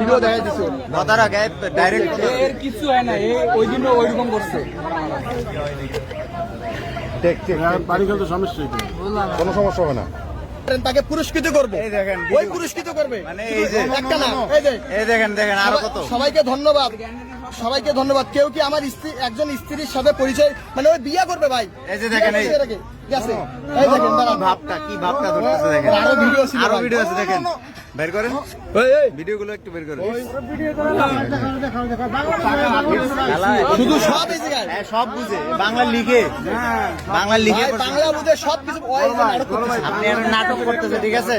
Video দেখাই দিছো কথার আগে ডাইরেক্ট এর কিছু হয় না, ওই দিনও ওইরকম করছে। বাড়ি গেলে তো সমস্যা, কোনো সমস্যা হবে না। তাকে পুরস্কৃত করবে, ওই পুরস্কৃত করবে মানে এই যে একটা না, এই যে এই দেখেন দেখেন আরো কত। সবাইকে ধন্যবাদ, সবাইকে ধন্যবাদ। কেউ কি আমার স্ত্রী, একজন স্ত্রীর সাথে পরিচয়, মানে ওই বিয়ে করবে ভাই, এই যে দেখেন এই গেছে, এই দেখেন দাঁড়ান, ভাবটা কি ভাবটা ধরতেছে দেখেন। আরো ভিডিও ছিল, আরো ভিডিও আছে দেখেন, বের করেন ভিডিওগুলো একটু বের করেন। শুধু সব এই জায়গায় হ্যাঁ, সব বুঝে বাংলা লিখে, বাংলা লিখে ভাই, বাংলা বুঝে সব কিছু আপনি আর নাটক করতেছে, ঠিক আছে?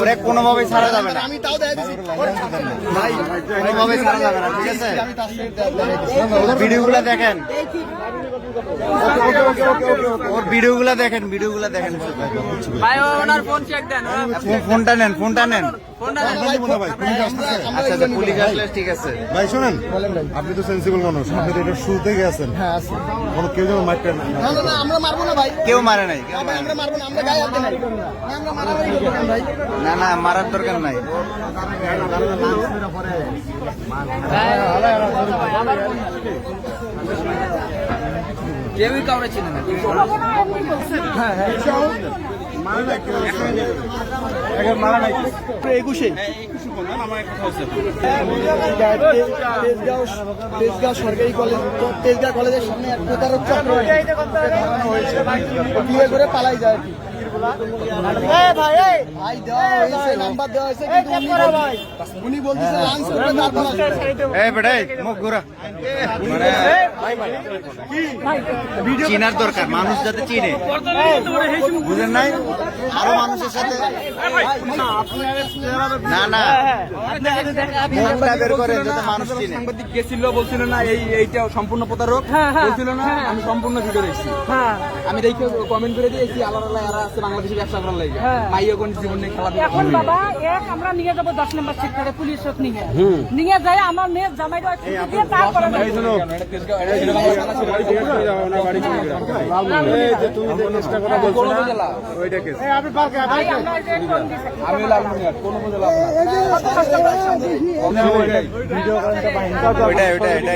ওরে কোনোভাবেই ছাড়া যাবে না, আমি তাও দেখা দিচ্ছি ভাই কোনোভাবেই ছাড়া যাবে না, ঠিক আছে? আমি তার সাথে দেখাই দিচ্ছি। ওর ভিডিওগুলো দেখেন, ওর ভিডিওগুলো দেখেন, ভিডিওগুলো দেখেন। ভাই ওনার ফোন চেক দেন, ফোনটা নেন, ফোনটা নেন। আমরা আচ্ছা আচ্ছা, পুলিশ আসলে ঠিক আছে। ভাই শোনেন, আপনি তো সেন্সিবল মানুষ, আপনি তো এটা শুরুতে গেছেন, হ্যাঁ আছে। কোনো কেউ যেন মারতে না। না না না, আমরা মারবো না ভাই, কেউ মারে নাই, কেউ মারে আমরা মারবো না, আমরা গায়ে হাত দেব না, আমরা মারামারি করবো না ভাই। না না, মারার দরকার নাই। কেউই কাউরে চিনে না। তেজগাঁও সরকারি কলেজ, তেজগাঁও কলেজের সামনে এক প্রতারক চক্র বিয়ে করে পালাই যায় আর কি। ভাই দেওয়া হয়েছে, নাম্বার দেওয়া হয়েছে, কিন্তু উনি বলতেছে লাঞ্চ করবে, তারপর আসবে। এই বেটাই মুখ ঘোরা, মানে চিনার দরকার, মানুষ যাতে চিনে, বুঝেন নাই? আরো মানুষের সাথে না না মুখটা বের করেন যাতে মানুষ চিনে। সাংবাদিক গেছিল, বলছিল না এইটা সম্পূর্ণ প্রতারক, বলছিল না, আমি সম্পূর্ণ ভিডিও দেখছি, আমি দেখে কমেন্ট করে দিয়েছি, আলাদা আলাদা এরা আছে বাংলাদেশে ব্যবসা করার লাগে, মাইয়া কোন জীবন নিয়ে খেলা। এখন বাবা এক আমরা নিয়ে যাবো 10 নম্বর সিট থেকে পুলিশ নিয়ে যাই, আমার মেয়ের জামাইটা দিয়ে তারপরে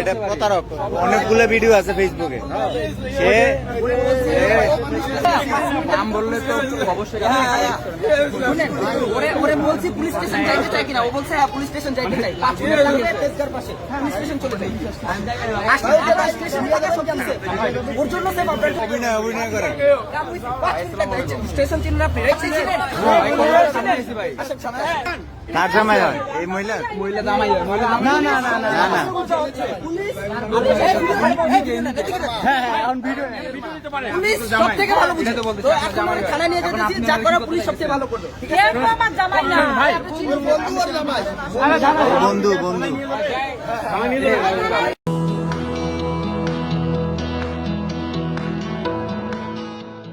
এটা প্রতারক, অনেকগুলো ভিডিও আছে ফেসবুকে। সে নাম বললে তো অবশ্যই ওরে বলছি পুলিশ স্টেশন যাইতে চাই কিনা, ও বলছে হ্যাঁ পুলিশ স্টেশন যাইতে চাই, 5 মিনিট লাগবে তেজগাঁর পাশে, পুলিশ স্টেশন চলে যাই। ওর জন্য সে অভিনয় করে স্টেশন চিনলে আপনি কার জামাই হয় এই মহিলা? মহিলা জামাই, মহিলা না না না না না, পুলিশ সব থেকে ভালো বুঝে, তো এখন আমরা থানায় নিয়ে যেতেছি, যা করা পুলিশ সবচেয়ে ভালো করবে। আমার জামাই না, বন্ধু আর জামাই, বন্ধু বন্ধু